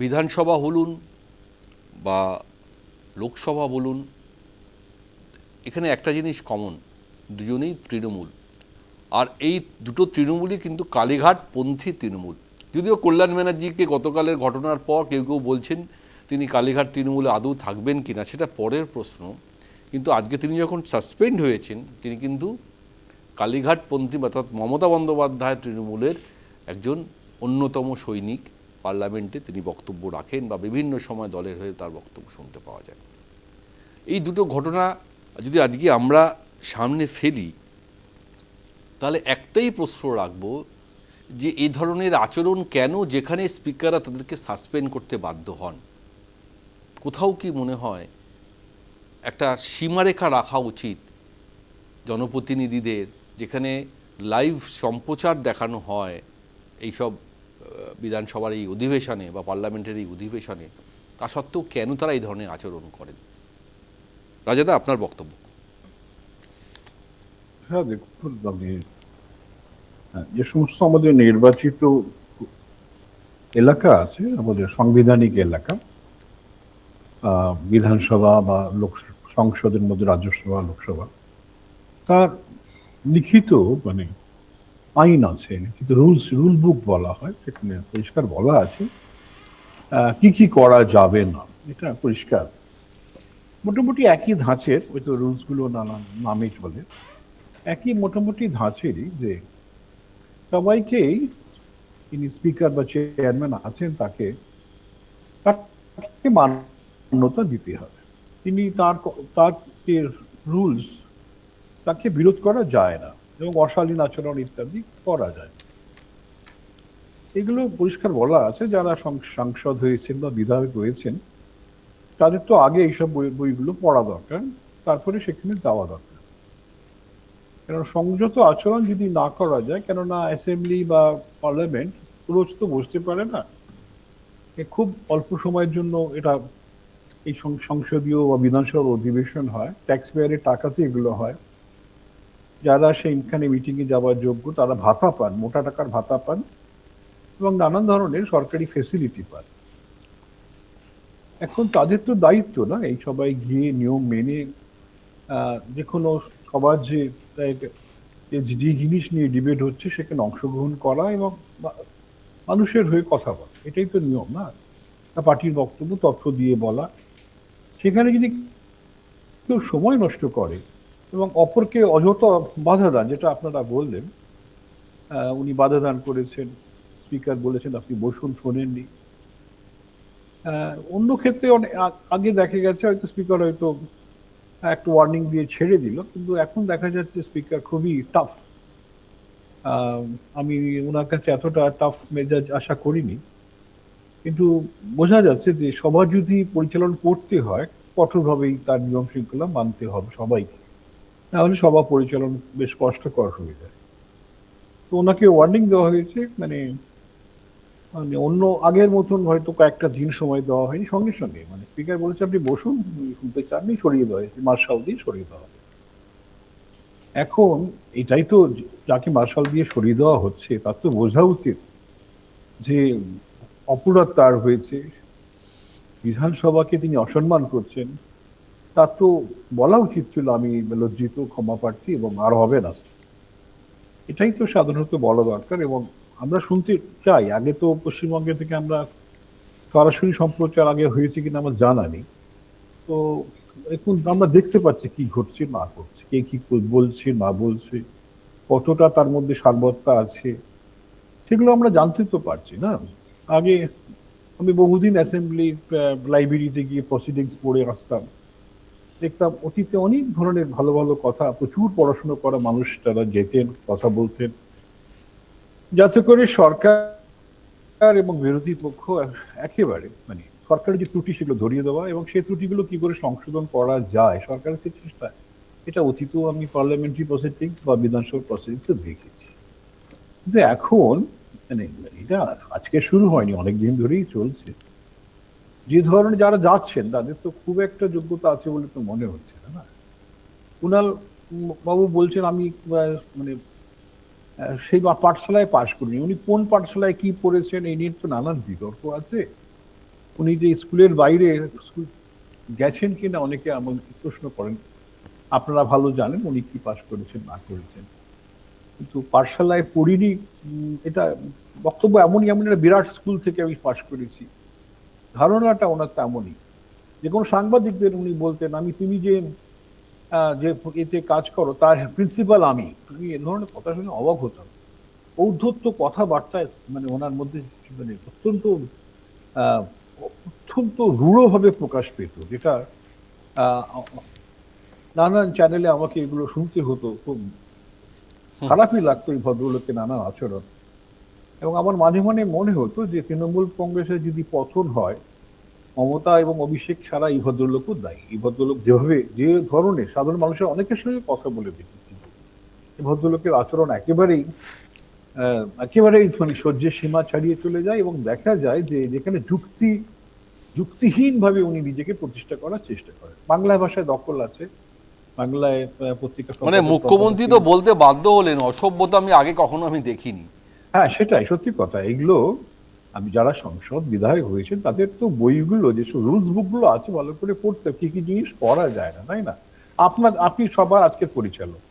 বিধানসভা বলুন বা লোকসভা বলুন, এখানে একটা জিনিস কমন, দুজনেই তৃণমূল। আর এই দুটো তৃণমূলই কিন্তু কালীঘাটপন্থী তৃণমূল। যদিও কল্যাণ ব্যানার্জিকে গতকালের ঘটনার পর কেউ কেউ বলছেন তিনি কালীঘাট তৃণমূলে আদৌ থাকবেন কি না সেটা পরের প্রশ্ন, কিন্তু আজকে তিনি যখন সাসপেন্ড হয়েছেন তিনি কিন্তু কালীঘাটপন্থী অর্থাৎ মমতা বন্দ্যোপাধ্যায় তৃণমূলের একজন অন্যতম সৈনিক। পার্লামেন্টে তিনি বক্তব্য রাখেন বা বিভিন্ন সময় দলের হয়ে তার বক্তব্য শুনতে পাওয়া যায়। এই দুটো ঘটনা যদি আজকে আমরা সামনে ফেলি, তাহলে একটাই প্রশ্ন রাখবো যে এই ধরনের আচরণ কেন, যেখানে স্পিকাররা তাদেরকে সাসপেন্ড করতে বাধ্য হন? কোথাও কি মনে হয় একটা সীমারেখা রাখা উচিত জনপ্রতিনিধিদের, যেখানে লাইভ সম্প্রচার দেখানো হয় এইসব বিধানসভার এই অধিবেশনে বা পার্লামেন্টের এই অধিবেশনে, তা সত্ত্বেও কেন তারা এই ধরনের আচরণ করেন? রাজাদা, আপনার বক্তব্য। হ্যাঁ, দেখুন, মানে যে সমস্ত আমাদের নির্বাচিত এলাকা আছে, আমাদের সাংবিধানিক এলাকা, বিধানসভা বা লোক সংসদের মধ্যে রাজ্যসভা, লোকসভা, তার লিখিত মানে আইন আছে, লিখিত রুল বুক বলা হয়, সেখানে পরিষ্কার বলা আছে কি কি করা যাবে না। এটা পরিষ্কার, মোটামুটি একই ধাঁচের, হয়তো রুলস গুলো নানান নামে চলে, একই মোটামুটি ধাঁচেরই, যে সবাইকেই, তিনি স্পিকার বা চেয়ারম্যান আছেন, তাকে মান্যতা দিতে হবে। তিনি তার তার যে রুলস, তাকে বিরোধ করা যায় না, এবং অশালীন আচরণ ইত্যাদি করা যায়। এগুলো পরিষ্কার বলা আছে। যারা সাংসদ হয়েছেন বা বিধায়ক হয়েছেন, তাদের তো আগে এইসব বইগুলো পড়া দরকার, তারপরে সেখানে যাওয়া দরকার। কেন সংযত আচরণ যদি না করা যায়, কেননা অ্যাসেম্বলি বা পার্লামেন্ট রোজ তো বসতে পারে না, খুব অল্প সময়ের জন্য এটা এই সংসদীয় বা বিধানসভার অধিবেশন হয়, ট্যাক্স পেয়ারের টাকাতে এগুলো হয়। যারা সেইখানে মিটিংয়ে যাওয়ার যোগ্য তারা ভাতা পান, মোটা টাকার ভাতা পান, এবং নানান ধরনের সরকারি ফেসিলিটি পান। এখন তাদের তো দায়িত্ব না এই সবাই গিয়ে নিয়ম মেনে যে কোনো সবার যে যে জিনিস নিয়ে ডিবেট হচ্ছে সেখানে অংশগ্রহণ করা এবং মানুষের হয়ে কথা বলা, এটাই তো নিয়ম না? পার্টির বক্তব্য তথ্য দিয়ে বলা। সেখানে যদি কেউ সময় নষ্ট করে এবং অপরকে অযথা বাধা দান, যেটা আপনারা বললেন, উনি বাধা দান করেছেন, স্পিকার বলেছেন আপনি বসুন, শোনেননি। অন্য ক্ষেত্রে অনেক আগে দেখা গেছে হয়তো স্পিকার হয়তো একটা ওয়ার্নিং দিয়ে ছেড়ে দিল, কিন্তু এখন দেখা যাচ্ছে স্পিকার খুবই টাফ। আমি ওনার কাছে এতটা টাফ মেজাজ আশা করিনি, কিন্তু বোঝা যাচ্ছে যে সভা যদি পরিচালনা করতে হয়, কঠোরভাবেই তার নিয়ম শৃঙ্খলা মানতে হবে সবাইকে, তাহলে সভা পরিচালন বেশ কষ্টকর হয়ে যায়। তো ওনাকে ওয়ার্নিং দেওয়া হয়েছে, মানে মানে অন্য আগের মতন হয়তো কয়েকটা দিন সময় দেওয়া হয়নি, সঙ্গে সঙ্গে মানে স্পিকার বলেছে আপনি বসুন, শুনতে চাননি, সরিয়ে দেওয়া হয়েছে, মার্শাল দিয়ে সরিয়ে দেওয়া হবে। এখন এটাই তো, যাকে মার্শাল দিয়ে সরিয়ে দেওয়া হচ্ছে তার তো বোঝা উচিত যে অপরাধ তার হয়েছে, বিধানসভাকে তিনি অসম্মান করছেন। তার তো বলা উচিত ছিল আমি লজ্জিত, ক্ষমা প্রার্থী এবং আর হবে না। এটাই তো সাধারণত বলা দরকার। এবং আমরা শুনতে চাই, আগে তো পশ্চিমবঙ্গে থেকে আমরা সরাসরি সম্প্রচার আগে হয়েছে কিনা আমার জানা নেই, তো এখন আমরা দেখতে পাচ্ছি কি ঘটছে না ঘটছে, কে কি বলছে না বলছে, কতটা তার মধ্যে সারবত্তা আছে, সেগুলো আমরা জানতে তো পারছি না। আগে আমি বহুদিন অ্যাসেম্বলি লাইব্রেরিতে গিয়ে প্রসিডিংস পড়ে আসতাম, দেখতাম অতীতে অনেক ধরনের ভালো ভালো কথা, প্রচুর পড়াশোনা করা মানুষ তারা যেতেন, কথা বলতেন, যাতে করে সরকার এবং বিরোধী পক্ষ একেবারে মানে সরকারের যে ত্রুটি সেগুলো ধরিয়ে দেওয়া এবং সেই ত্রুটিগুলো কি করে সংশোধন করা যায়, সরকারের যে চেষ্টা, এটা অতীতেও আমি পার্লামেন্টারি প্রসিডিংস বা বিধানসভা প্রসিডিংসে দেখেছি। কিন্তু এখন মানে এটা আজকে শুরু হয়নি, অনেকদিন ধরেই চলছে। যে ধরনের যারা যাচ্ছেন তাদের তো খুব একটা যোগ্যতা আছে বলে তো মনে হচ্ছে না। কুণাল বাবু বলছেন আমি মানে সেই পাঠশালায় পাশ করিনি, উনি কোন পাঠশালায় কি পড়েছেন এই নিয়ে তো নানান বিতর্ক আছে। উনি যে স্কুলের বাইরে স্কুল গেছেন কিনা অনেকে আমাকে প্রশ্ন করেন। আপনারা ভালো জানেন উনি কি পাশ করেছেন না করেছেন, কিন্তু পাঠশালায় পড়িনি, এটা বক্তব্য এমনই, এমন একটা বিরাট স্কুল থেকে আমি পাশ করেছি, ধারণাটা ওনার তেমনই। যে কোনো সাংবাদিকদের উনি বলতেন, তুমি যে যে এতে কাজ করো তার প্রিন্সিপাল আমি, তুমি এ ধরনের কথা শুনে অবাক হতাম। ঔদ্ধত্য কথাবার্তায় মানে ওনার মধ্যে মানে আহ, অত্যন্ত রূঢ়ভাবে প্রকাশ পেত, যেটা আহ, নানান চ্যানেলে আমাকে এগুলো শুনতে হতো। খুব খারাপই লাগতো এই ভদ্রলোকের নানান আচরণ। এবং আমার মাঝে মাঝে মনে হতো যে তৃণমূল কংগ্রেসের যদি পতন হয়, মমতা এবং অভিষেক ছাড়া এই ভদ্রলোকও দায়ী। এই ভদ্রলোক যেভাবে, যে ধরনের সাধারণ মানুষের অনেকের সঙ্গে কথা বলে দেখেছি, এই ভদ্রলোকের আচরণ একেবারেই মানে সহ্যের সীমা ছাড়িয়ে চলে যায়, এবং দেখা যায় যে যেখানে যুক্তিহীন ভাবে উনি নিজেকে প্রতিষ্ঠা করার চেষ্টা করেন। বাংলা ভাষায় দখল আছে, বাংলায় পত্রিকা মানে সম্পাদক মুখ্যমন্ত্রী তো বলতে বাধ্য হলেন, অসভ্যতা আমি আগে কখনো দেখিনি। হ্যাঁ, সেটাই সত্যি কথা। এগুলো আমি, যারা সংসদ বিধায়ক হয়েছেন তাদের তো বইগুলো, যেসব রুলস বুকগুলো আছে ভালো করে পড়তে, কি কি জিনিস পড়া যায় না, তাই না? আপনি সবার আজকের পরিচালক।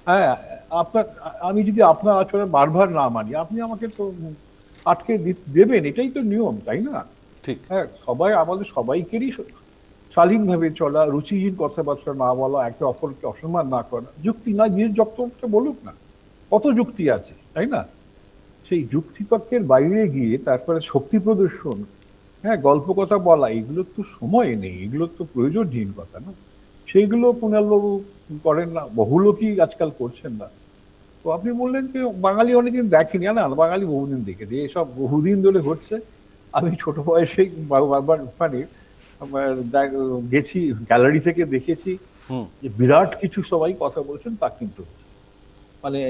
হ্যাঁ, আপনার, আমি যদি আপনার আচরণ বারবার না মানি, আপনি আমাকে তো আটকে দেবেন, এটাই তো নিয়ম, তাই না? ঠিক। হ্যাঁ, আমাদের সবাইকেরই শালীনভাবে চলা, রুচিহীন কথাবার্তা না বলা, একে অপরকে অসম্মান না করা, যুক্তি না যে যত বলুক না, কত যুক্তি আছে, তাই না? সেই যুক্তিতর্কের বাইরে গিয়ে তারপরে শক্তি প্রদর্শন, হ্যাঁ, গল্প কথা বলা, এগুলো তো সময় নেই, এগুলো তো প্রয়োজনহীন কথা না। সেইগুলো কুণালবাবু করেন না, বহু লোকই আজকাল করছেন না। তো আপনি বললেন যে বাঙালি অনেকদিন দেখেনি, না বাঙালি বহুদিন দেখেছে, এসব বহুদিন ধরে হচ্ছে। আমি ছোট বয়সেই বারবার মানে গেছি, গ্যালারি থেকে দেখেছি হুম। যে বিরাট কিছু সবাই কথা বলছেন, তা কিন্তু মানে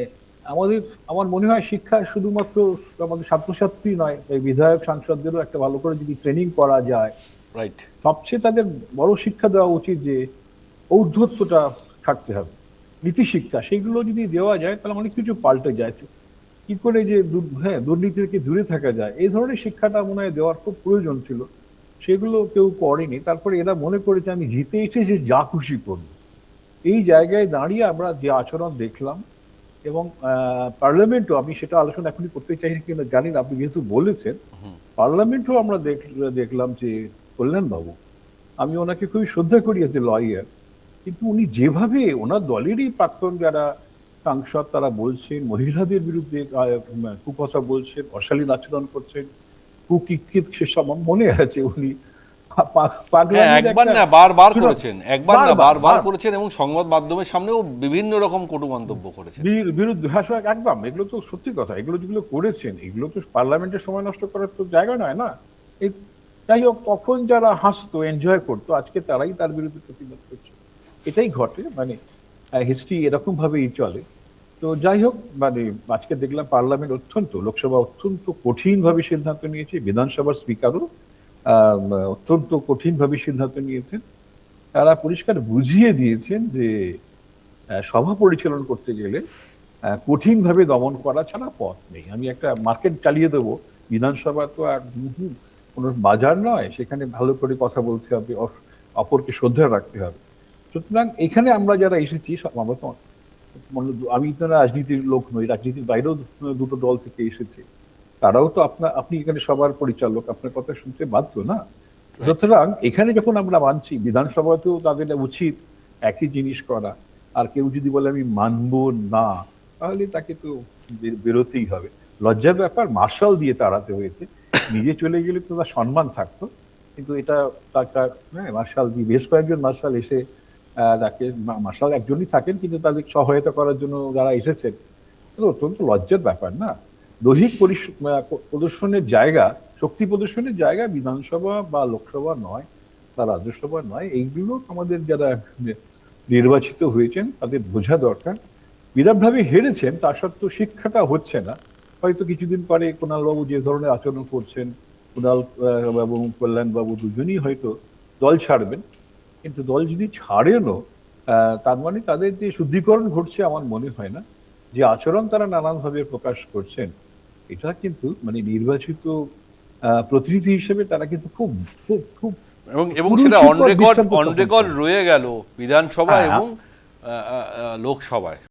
আমাদের, আমার মনে হয় শিক্ষা শুধুমাত্র আমাদের ছাত্রছাত্রী নয়, এই বিধায়ক সাংসদদেরও একটা ভালো করে যদি ট্রেনিং করা যায়, রাইট। সবচেয়ে তাদের বড় শিক্ষা দেওয়া উচিত যে ঔদ্ধত্যটা থাকতে হবে, নীতি শিক্ষা, সেগুলো যদি দেওয়া যায় তাহলে অনেক কিছু পাল্টে যায়। কি করে যে হ্যাঁ, দুর্নীতি থেকে দূরে থাকা যায়, এই ধরনের শিক্ষাটা মনে হয় দেওয়ার খুব প্রয়োজন ছিল। সেগুলো কেউ করেনি। তারপরে এরা মনে করেছে আমি জিতে এসে যে যা খুশি করবো। এই জায়গায় দাঁড়িয়ে আমরা যে আচরণ দেখলাম, এবং পার্লামেন্টও, আমি সেটা আলোচনা এখনই করতে চাইনি কিনা জানি না, আপনি যেহেতু বলেছেন, পার্লামেন্টও আমরা দেখলাম যে কল্যাণ বাবু, আমি ওনাকে খুবই শ্রদ্ধা করি এজ এ লয়ার, কিন্তু উনি যেভাবে ওনার দলেরই প্রাক্তন যারা সাংসদ তারা বলছেন, মহিলাদের বিরুদ্ধে কুকথা বলছেন, অশালীন আচরণ করছেন, কুকিত, সেসব আমার মনে আছে। উনি হ্যাঁ, পাগলামির একবার একটা, না বারবার শুনুন, করেছেন, একবার না বারবার বারবার করেছেন, এবং সংবাদ মাধ্যমের সামনেও বিভিন্ন রকম কটু মন্তব্য করেছেন। বিরুদ্ধে, হ্যাঁ, একদম, এগুলো তো সত্যি কথা, এগুলো যেগুলো করেছেন এগুলো তো পার্লামেন্টের সময় নষ্ট করার তো জায়গা নয় না। এই, যাই হোক, তখন যারা হাসতো, এনজয় করতো, আজকে তারাই তার বিরুদ্ধে প্রতিবাদ করছে। এটাই ঘটে, মানে হিস্ট্রি এরকম ভাবেই চলে। তো যাই হোক, মানে আজকে দেখলাম পার্লামেন্ট লোকসভা অত্যন্ত কঠিন ভাবে সিদ্ধান্ত নিয়েছে, বিধানসভার স্পিকারও অত্যন্ত কঠিন ভাবে সিদ্ধান্ত নিয়েছেন। তারা পরিষ্কার বুঝিয়ে দিয়েছেন যে সভা পরিচালন করতে গেলে কঠিনভাবে দমন করা ছাড়া পথ নেই। আমি একটা মার্কেট চালিয়ে দেবো, বিধানসভা তো আর কোনো বাজার নয়, সেখানে ভালো করে কথা বলতে হবে, অপরকে শ্রদ্ধা রাখতে হবে। সুতরাং এখানে আমরা যারা এসেছি, আমরা তো আমি তো রাজনীতির লোক নই, রাজনীতির বাইরেও দুটো দল থেকে এসেছে, তারাও তো আপনি এখানে সবার পরিচালক, আপনার কথা শুনতে বাধ্য না? সুতরাং এখানে যখন আমরা মানছি, বিধানসভাতেও তাদের উচিত একই জিনিস করা। আর কেউ যদি বলে আমি মানবো না, তাহলে তাকে তো বেরোতেই হবে। লজ্জার ব্যাপার, মার্শাল দিয়ে তাড়াতে হয়েছে। নিজে চলে গেলে তো তার সম্মান থাকতো, কিন্তু এটা তার, হ্যাঁ, মার্শাল দিয়ে, বেশ কয়েকজন মার্শাল এসে তাকে, মার্শাল একজনই থাকেন, কিন্তু তাদের সহায়তা করার জন্য যারা এসেছেন, অত্যন্ত লজ্জার ব্যাপার না? দৈহিক প্রদর্শনের জায়গা, শক্তি প্রদর্শনের জায়গা বিধানসভা বা লোকসভা নয়, বা রাজ্যসভা নয়। এইগুলো আমাদের যারা নির্বাচিত হয়েছেন তাদের বোঝা দরকার। বিরাটভাবে হেরেছেন, তা সত্ত্বেও শিক্ষাটা হচ্ছে না। হয়তো কিছুদিন পরে কুণাল বাবু যে ধরনের আচরণ করছেন, কুণাল বাবু, কল্যাণ বাবু দুজনই হয়তো দল ছাড়বেন। কিন্তু দল যদি ছাড়েনও, তার মানে তাদের যে শুদ্ধিকরণ ঘটছে আমার মনে হয় না। যে আচরণ তারা নানানভাবে প্রকাশ করছেন, এটা কিন্তু মানে নির্বাচিত প্রতিনিধি হিসেবে তারা কিন্তু খুব খুব খুব এবং সেটা কুরুচিকর দৃষ্টান্ত অন স্থাপন রেকর্ড করে। রয়ে গেল বিধানসভা হ্যাঁ, এবং লোকসভায়।